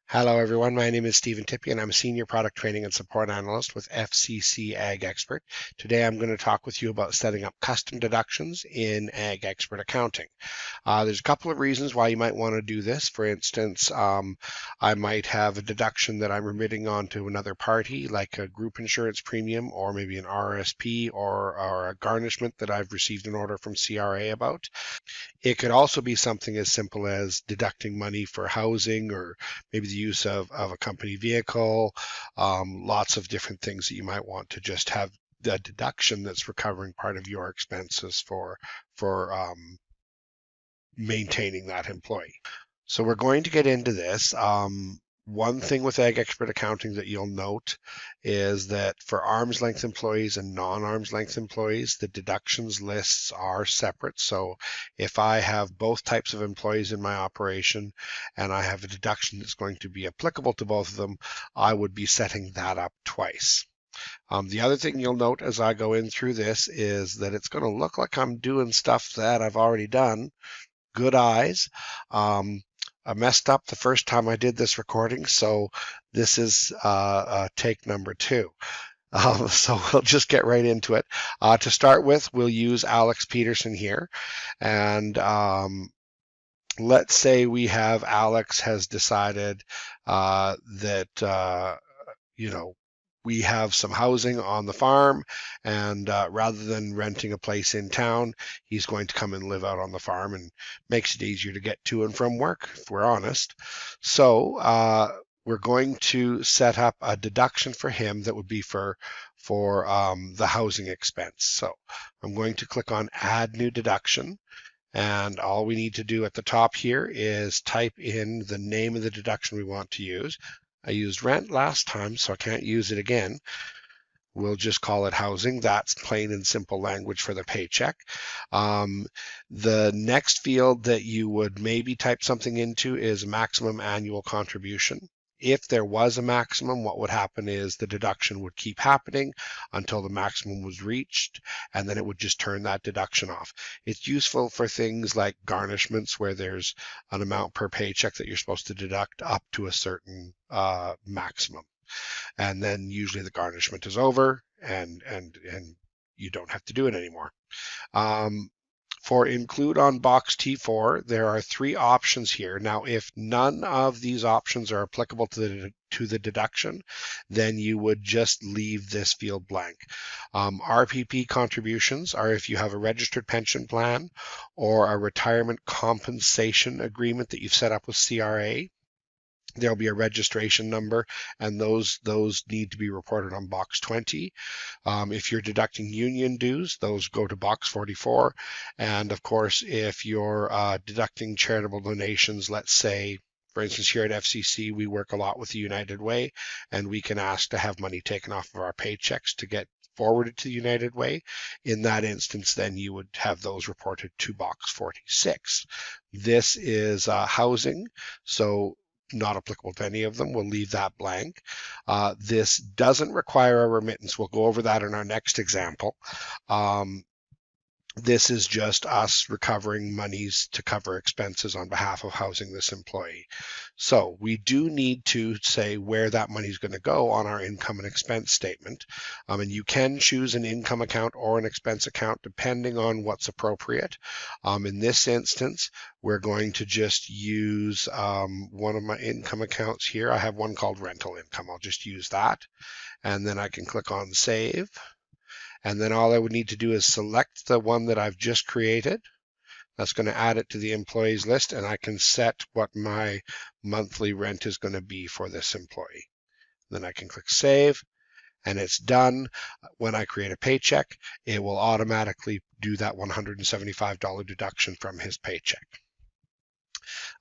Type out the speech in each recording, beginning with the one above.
Hello everyone, my name is Stephen Tippy and I'm a Senior Product Training and Support Analyst with FCC AgExpert. Today I'm going to talk with you about setting up custom deductions in AgExpert accounting. There's a couple of reasons why you might want to do this. For instance, I might have a deduction that I'm remitting on to another party, like a group insurance premium or maybe an RSP or a garnishment that I've received an order from CRA about. It could also be something as simple as deducting money for housing or maybe the use of a company vehicle, lots of different things that you might want to just have the deduction that's recovering part of your expenses for maintaining that employee. So we're going to get into this. One thing with AgExpert accounting that you'll note is that for arm's length employees and non-arm's length employees, the deductions lists are separate. So if I have both types of employees in my operation and I have a deduction that's going to be applicable to both of them, I would be setting that up twice. The other thing you'll note as I go in through this is that it's going to look like I'm doing stuff that I've already done. Good eyes. I messed up the first time I did this recording, so this is take number 2. So we'll just get right into it. To start with, we'll use Alex Peterson here, and let's say we have Alex has decided that we have some housing on the farm, and rather than renting a place in town, he's going to come and live out on the farm, and makes it easier to get to and from work, if we're honest. So we're going to set up a deduction for him that would be for the housing expense. So I'm going to click on Add New Deduction. And all we need to do at the top here is type in the name of the deduction we want to use. I used rent last time, so I can't use it again. We'll just call it housing. That's plain and simple language for the paycheck. The next field that you would maybe type something into is maximum annual contribution. If there was a maximum, what would happen is the deduction would keep happening until the maximum was reached, and then it would just turn that deduction off. It's useful for things like garnishments, where there's an amount per paycheck that you're supposed to deduct up to a certain maximum. And then usually the garnishment is over and you don't have to do it anymore. For include on box T4, there are 3 options here. Now, if none of these options are applicable to the deduction, then you would just leave this field blank. RPP contributions are if you have a registered pension plan or a retirement compensation agreement that you've set up with CRA. There'll be a registration number, and those need to be reported on box 20. If you're deducting union dues, those go to box 44. And of course, if you're deducting charitable donations, let's say, for instance, here at FCC, we work a lot with the United Way, and we can ask to have money taken off of our paychecks to get forwarded to the United Way. In that instance, then you would have those reported to box 46. This is housing, so not applicable to any of them. We'll leave that blank. This doesn't require a remittance. We'll go over that in our next example. This is just us recovering monies to cover expenses on behalf of housing this employee. So we do need to say where that money is going to go on our income and expense statement. And you can choose an income account or an expense account depending on what's appropriate. In this instance, we're going to just use one of my income accounts here. I have one called rental income. I'll just use that. And then I can click on Save. And then all I would need to do is select the one that I've just created. That's going to add it to the employees list, and I can set what my monthly rent is going to be for this employee. Then I can click Save, and it's done. When I create a paycheck, it will automatically do that $175 deduction from his paycheck.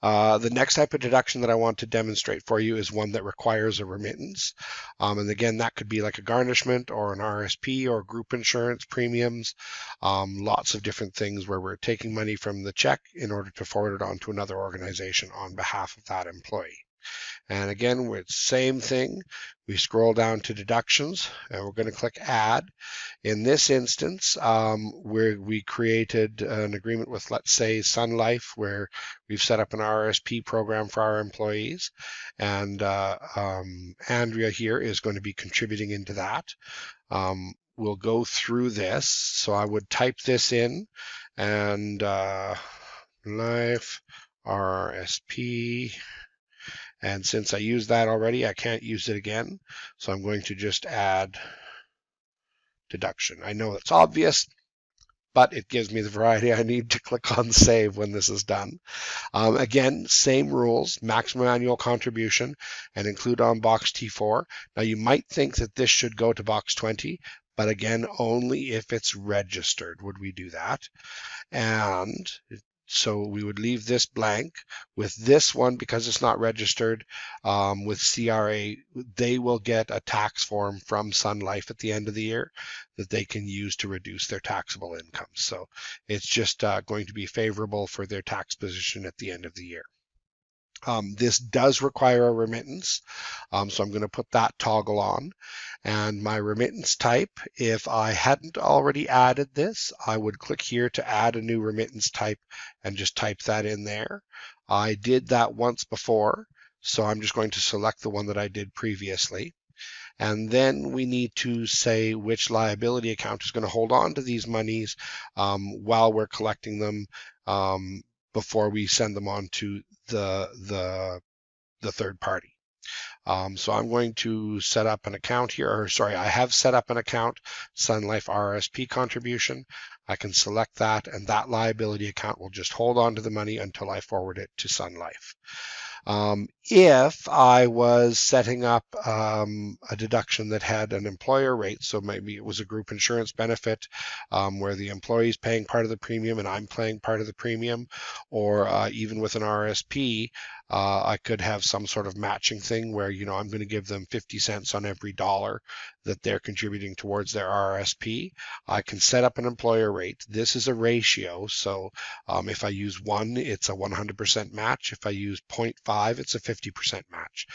The next type of deduction that I want to demonstrate for you is one that requires a remittance. And again, that could be like a garnishment or an RSP or group insurance premiums, lots of different things where we're taking money from the check in order to forward it on to another organization on behalf of that employee. And again, it's the same thing. We scroll down to Deductions, and we're going to click Add. In this instance, we created an agreement with, let's say, Sun Life, where we've set up an RSP program for our employees, and Andrea here is going to be contributing into that. We'll go through this. So I would type this in, and Life RSP. And since I used that already, I can't use it again. So I'm going to just add deduction. I know it's obvious, but it gives me the variety I need to click on save when this is done. Again, same rules, maximum annual contribution, and include on box T4. Now you might think that this should go to box 20, but again, only if it's registered would we do that. And so we would leave this blank. With this one, because it's not registered, with CRA, they will get a tax form from Sun Life at the end of the year that they can use to reduce their taxable income. So it's just going to be favorable for their tax position at the end of the year. This does require a remittance, so I'm going to put that toggle on. And my remittance type, if I hadn't already added this, I would click here to add a new remittance type and just type that in there. I did that once before, so I'm just going to select the one that I did previously. And then we need to say which liability account is going to hold on to these monies while we're collecting them before we send them on to the third party. So I'm going to set up an account here, or sorry, I have set up an account, Sun Life RSP contribution. I can select that, and that liability account will just hold on to the money until I forward it to Sun Life. If I was setting up a deduction that had an employer rate, so maybe it was a group insurance benefit where the employee is paying part of the premium and I'm paying part of the premium, or even with an RSP, I could have some sort of matching thing where, I'm going to give them 50 cents on every dollar that they're contributing towards their RSP. I can set up an employer rate. This is a ratio, so if I use 1, it's a 100% match. If I use 0.5, it's a 50% match.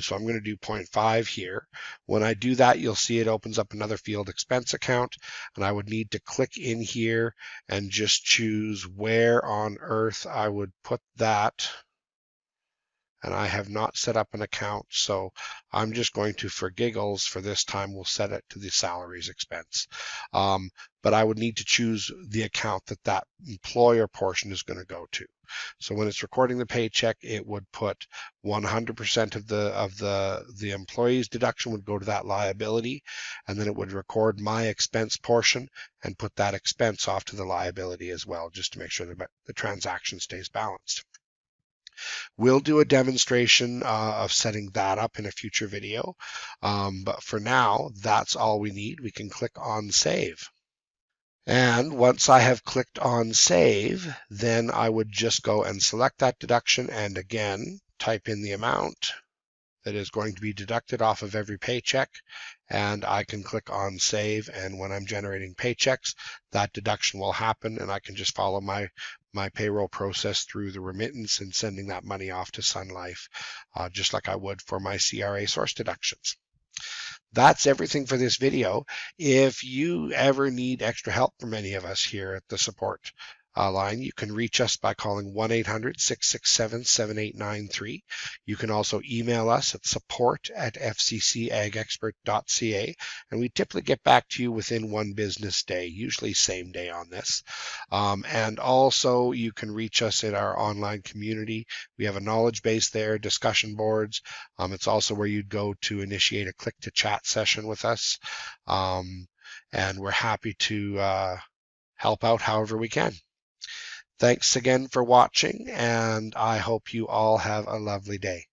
So I'm going to do 0.5 here. When I do that, you'll see it opens up another field, expense account, and I would need to click in here and just choose where on earth I would put that. And I have not set up an account, so I'm just going to, for giggles, for this time, we'll set it to the salaries expense. But I would need to choose the account that employer portion is going to go to. So when it's recording the paycheck, it would put 100% of the employee's deduction would go to that liability, and then it would record my expense portion and put that expense off to the liability as well, just to make sure that the transaction stays balanced. We'll do a demonstration of setting that up in a future video, but for now, that's all we need. We can click on Save. And once I have clicked on Save, then I would just go and select that deduction and again, type in the amount that is going to be deducted off of every paycheck, and I can click on Save, and when I'm generating paychecks, that deduction will happen, and I can just follow my payroll process through the remittance and sending that money off to Sun Life, just like I would for my CRA source deductions. That's everything for this video. If you ever need extra help from any of us here at the support line, you can reach us by calling 1-800-667-7893. You can also email us at support@fccagexpert.ca, and we typically get back to you within 1 business day, usually same day on this. And also you can reach us in our online community. We have a knowledge base there, discussion boards. It's also where you'd go to initiate a click to chat session with us. And we're happy to help out however we can. Thanks again for watching, and I hope you all have a lovely day.